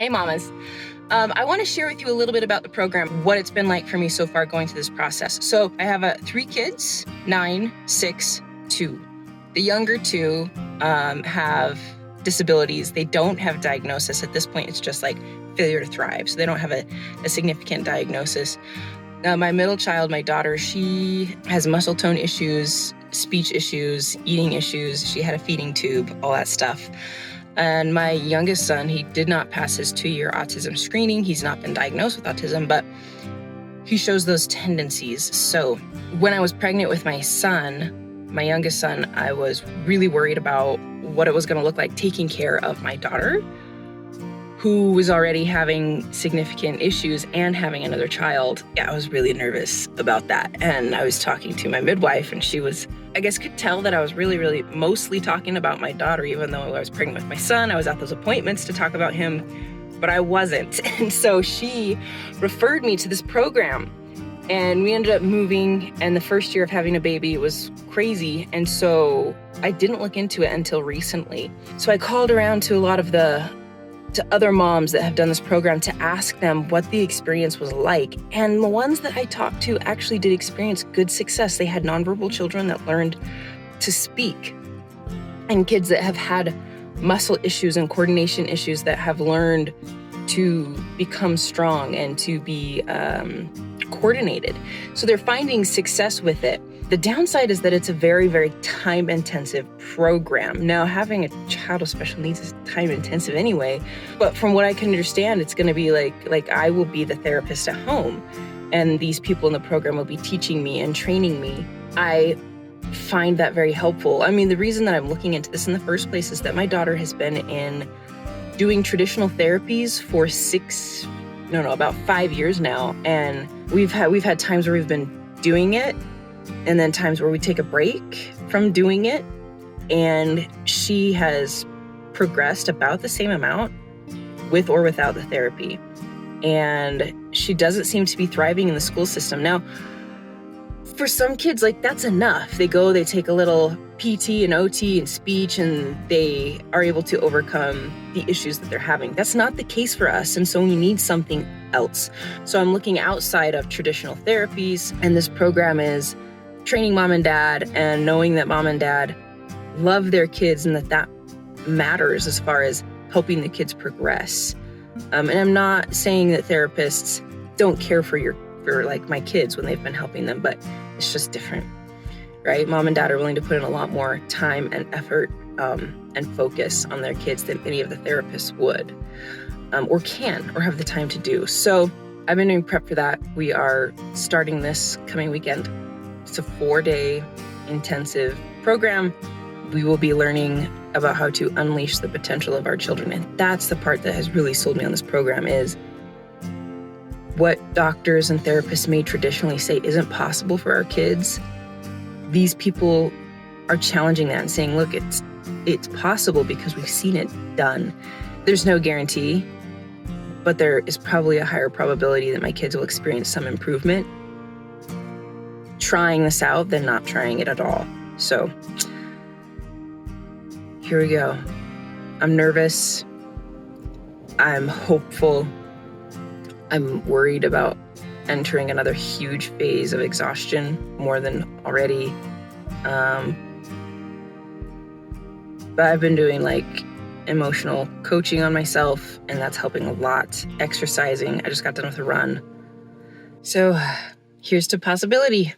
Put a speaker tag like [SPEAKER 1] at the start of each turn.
[SPEAKER 1] Hey mamas. I want to share with you a little bit about the program, what it's been like for me so far going through this process. So I have 3 kids, 9, 6, 2. The younger 2 have disabilities. They don't have diagnosis. At this point, it's just like failure to thrive. So they don't have a significant diagnosis. My middle child, my daughter, she has muscle tone issues, speech issues, eating issues. She had a feeding tube, all that stuff. And my youngest son, he did not pass his 2-year autism screening. He's not been diagnosed with autism, but he shows those tendencies. So when I was pregnant with my son, my youngest son, I was really worried about what it was going to look like taking care of my daughter, who was already having significant issues and having another child. Yeah, I was really nervous about that. And I was talking to my midwife, and she was, I guess, could tell that I was really mostly talking about my daughter, even though I was pregnant with my son. I was at those appointments to talk about him, but I wasn't. And so she referred me to this program, and we ended up moving, and the first year of having a baby was crazy. And so I didn't look into it until recently. So I called around to a lot of to other moms that have done this program to ask them what the experience was like. And the ones that I talked to actually did experience good success. They had nonverbal children that learned to speak, and kids that have had muscle issues and coordination issues that have learned to become strong and to be coordinated. So they're finding success with it. The downside is that it's a very time-intensive program. Now, having a child with special needs is time-intensive anyway, but from what I can understand, it's going to be like I will be the therapist at home, and these people in the program will be teaching me and training me. I find that very helpful. I mean, the reason that I'm looking into this in the first place is that my daughter has been in doing traditional therapies for about 5 years now, and we've had times where we've been doing it, and then times where we take a break from doing it, and she has progressed about the same amount with or without the therapy. And she doesn't seem to be thriving in the school system. Now, for some kids, that's enough. They take a little PT and OT and speech, and they are able to overcome the issues that they're having. That's not the case for us, and so we need something else. So I'm looking outside of traditional therapies, and this program is training mom and dad and knowing that mom and dad love their kids and that matters as far as helping the kids progress. And I'm not saying that therapists don't care for my kids when they've been helping them, but it's just different, right? Mom and dad are willing to put in a lot more time and effort and focus on their kids than any of the therapists would or can or have the time to do. So I've been doing prep for that. We are starting this coming weekend. It's a 4-day intensive program. We will be learning about how to unleash the potential of our children. And that's the part that has really sold me on this program, is what doctors and therapists may traditionally say isn't possible for our kids. These people are challenging that and saying, look, it's possible because we've seen it done. There's no guarantee, but there is probably a higher probability that my kids will experience some improvement trying this out than not trying it at all. So here we go. I'm nervous. I'm hopeful. I'm worried about entering another huge phase of exhaustion, more than already. But I've been doing emotional coaching on myself, and that's helping a lot. Exercising. I just got done with a run. So here's to possibility.